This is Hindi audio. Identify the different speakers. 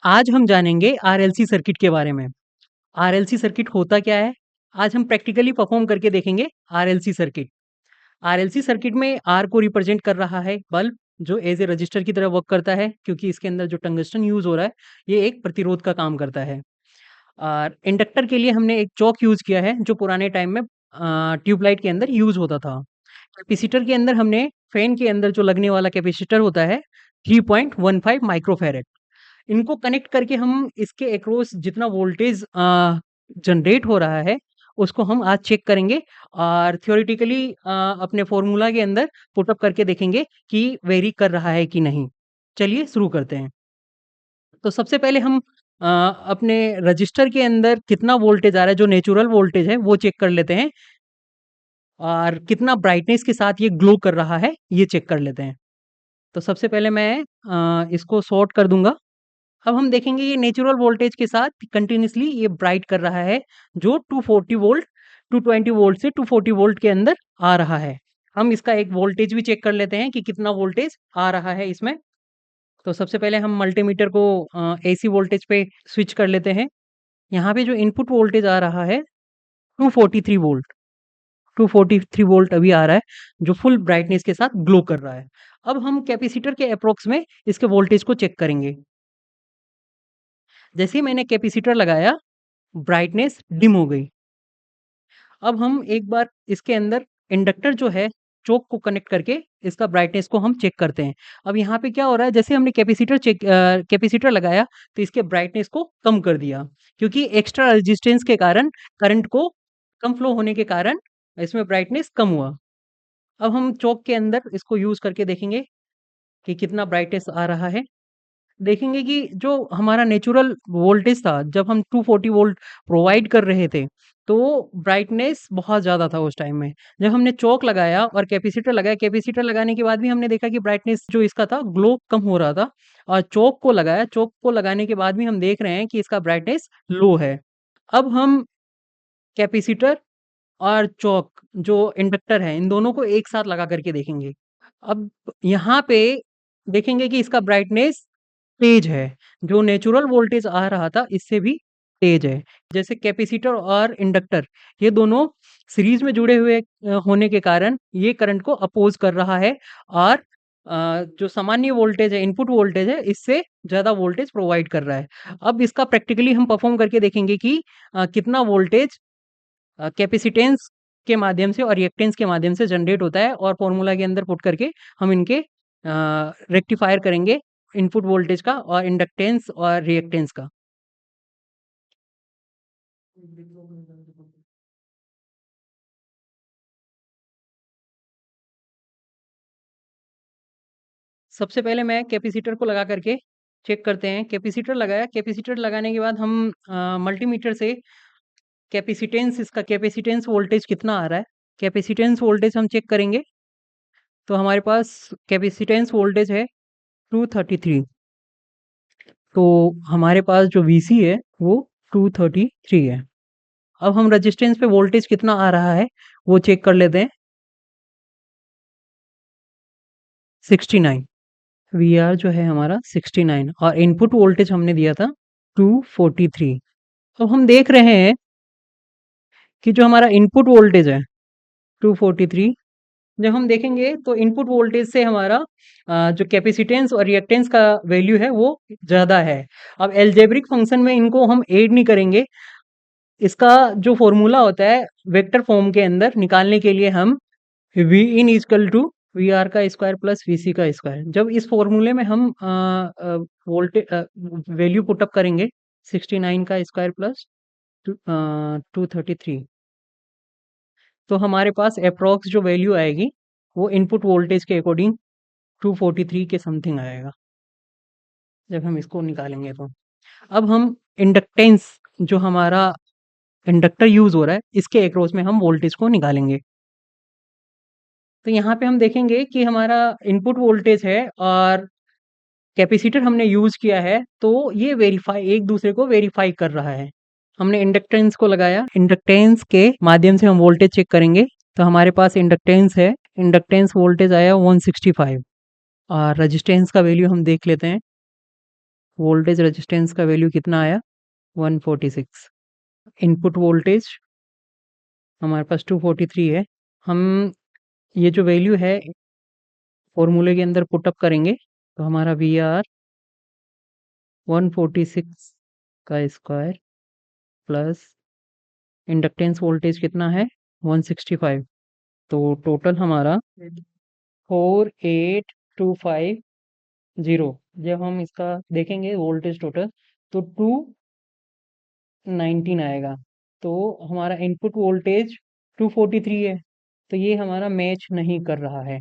Speaker 1: आज हम जानेंगे आरएलसी सर्किट के बारे में। आरएलसी सर्किट होता क्या है? आज हम प्रैक्टिकली परफॉर्म करके देखेंगे आरएलसी सर्किट। आरएलसी सर्किट में आर को रिप्रेजेंट कर रहा है बल्ब जो एज ए रजिस्टर की तरह वर्क करता है क्योंकि इसके अंदर जो टंगस्टन यूज हो रहा है ये एक प्रतिरोध का काम करता है। और इंडक्टर के लिए हमने एक चौक यूज किया है जो पुराने टाइम में ट्यूबलाइट के अंदर यूज होता था। कैपेसिटर के अंदर हमने फैन के अंदर जो लगने वाला कैपेसिटर होता है 3.15 माइक्रोफैरेड। इनको कनेक्ट करके हम इसके अक्रॉस जितना वोल्टेज जनरेट हो रहा है, उसको हम आज चेक करेंगे और थ्योरेटिकली अपने फ़ॉर्मूला के अंदर पुट अप करके देखेंगे कि वेरी कर रहा है कि नहीं। चलिए शुरू करते हैं। तो सबसे पहले हम अपने रजिस्टर के अंदर कितना वोल्टेज आ रहा है, जो नेचुरल वोल्टेज है, वो चेक कर लेते हैं और कितना ब्राइटनेस के साथ ये ग्लो कर रहा है, ये चेक कर लेते हैं। तो सबसे पहले मैं इसको सॉर्ट कर दूँगा। अब हम देखेंगे ये नेचुरल वोल्टेज के साथ कंटिन्यूअसली ये ब्राइट कर रहा है जो 240 वोल्ट 220 वोल्ट से 240 वोल्ट के अंदर आ रहा है। हम इसका एक वोल्टेज भी चेक कर लेते हैं कि कितना वोल्टेज आ रहा है इसमें। तो सबसे पहले हम मल्टीमीटर को एसी वोल्टेज पे स्विच कर लेते हैं। यहाँ पे जो इनपुट वोल्टेज आ रहा है 243 वोल्ट 243 वोल्ट अभी आ रहा है जो फुल ब्राइटनेस के साथ ग्लो कर रहा है। अब हम कैपेसिटर के अप्रोक्स में इसके वोल्टेज को चेक करेंगे। जैसे ही मैंने कैपेसिटर लगाया ब्राइटनेस डिम हो गई। अब हम एक बार इसके अंदर इंडक्टर जो है चोक को कनेक्ट करके इसका ब्राइटनेस को हम चेक करते हैं। अब यहाँ पे क्या हो रहा है, जैसे हमने कैपेसिटर लगाया तो इसके ब्राइटनेस को कम कर दिया क्योंकि एक्स्ट्रा रेजिस्टेंस के कारण करंट को कम फ्लो होने के कारण इसमें ब्राइटनेस कम हुआ। अब हम चोक के अंदर इसको यूज करके देखेंगे कि कितना ब्राइटनेस आ रहा है। देखेंगे कि जो हमारा नेचुरल वोल्टेज था, जब हम 240 वोल्ट प्रोवाइड कर रहे थे, तो ब्राइटनेस बहुत ज़्यादा था उस टाइम में। जब हमने चोक लगाया और कैपेसिटर लगाया, कैपेसिटर लगाने के बाद भी हमने देखा कि ब्राइटनेस जो इसका था, ग्लो कम हो रहा था और चोक को लगाया, चोक को लगाने के बाद भी हम देख रहे हैं कि इसका ब्राइटनेस लो है। अब हम कैपेसिटर और चोक जो इंडक्टर है, इन दोनों को एक साथ लगा करके देखेंगे। अब यहाँ पे देखेंगे कि इसका ब्राइटनेस तेज है, जो नेचुरल वोल्टेज आ रहा था इससे भी तेज है। जैसे कैपेसिटर और इंडक्टर ये दोनों सीरीज में जुड़े हुए होने के कारण ये करंट को अपोज कर रहा है और जो सामान्य वोल्टेज है, इनपुट वोल्टेज है, इससे ज़्यादा वोल्टेज प्रोवाइड कर रहा है। अब इसका प्रैक्टिकली हम परफॉर्म करके देखेंगे कि कितना वोल्टेज कैपेसिटेंस के माध्यम से और रिएक्टेंस के माध्यम से जनरेट होता है और फॉर्मूला के अंदर पुट करके हम इनके रेक्टिफायर करेंगे इनपुट वोल्टेज का और इंडक्टेंस और रिएक्टेंस का। सबसे पहले मैं कैपेसिटर को लगा करके चेक करते हैं। कैपेसिटर लगाया, कैपेसिटर लगाने के बाद हम मल्टीमीटर से इसका कैपेसिटेंस वोल्टेज कितना आ रहा है, कैपेसिटेंस वोल्टेज हम चेक करेंगे। तो हमारे पास कैपेसिटेंस वोल्टेज है 233। तो हमारे पास जो वीसी है वो 233 है। अब हम रेजिस्टेंस पे वोल्टेज कितना आ रहा है वो चेक कर लेते हैं। 69 वीआर जो है हमारा 69 और इनपुट वोल्टेज हमने दिया था 243। अब हम देख रहे हैं कि जो हमारा इनपुट वोल्टेज है 243, जब हम देखेंगे तो इनपुट वोल्टेज से हमारा जो कैपेसिटेंस और रिएक्टेंस का वैल्यू है वो ज़्यादा है। अब अलजेब्रिक फंक्शन में इनको हम ऐड नहीं करेंगे। इसका जो फॉर्मूला होता है वेक्टर फॉर्म के अंदर निकालने के लिए हम V in is equal to V R का स्क्वायर प्लस वी सी का स्क्वायर, जब इस फॉर्मूले में हम वोल्टेज वैल्यू पुटअप करेंगे 69 का स्क्वायर प्लस 233, तो हमारे पास अप्रोक्स जो वैल्यू आएगी वो इनपुट वोल्टेज के अकॉर्डिंग 243 के समथिंग आएगा जब हम इसको निकालेंगे। तो अब हम इंडक्टेंस जो हमारा इंडक्टर यूज हो रहा है इसके अक्रॉस में हम वोल्टेज को निकालेंगे। तो यहाँ पे हम देखेंगे कि हमारा इनपुट वोल्टेज है और कैपेसिटर हमने यूज किया है तो ये वेरीफाई एक दूसरे को वेरीफाई कर रहा है। हमने इंडक्टेंस को लगाया, इंडक्टेंस के माध्यम से हम वोल्टेज चेक करेंगे। तो हमारे पास इंडक्टेंस है, इंडक्टेंस वोल्टेज आया 165 और रेजिस्टेंस का वैल्यू हम देख लेते हैं। वोल्टेज रेजिस्टेंस का वैल्यू कितना आया? 146। इनपुट वोल्टेज हमारे पास 243 है। हम ये जो वैल्यू है फॉर्मूले के अंदर पुटअप करेंगे तो हमारा वी आर 146 का स्क्वायर प्लस इंडक्टेंस वोल्टेज कितना है? 165। तो टोटल हमारा 48250। जब हम इसका देखेंगे वोल्टेज टोटल तो 219 आएगा। तो हमारा इनपुट वोल्टेज 243 है, तो ये हमारा मैच नहीं कर रहा है।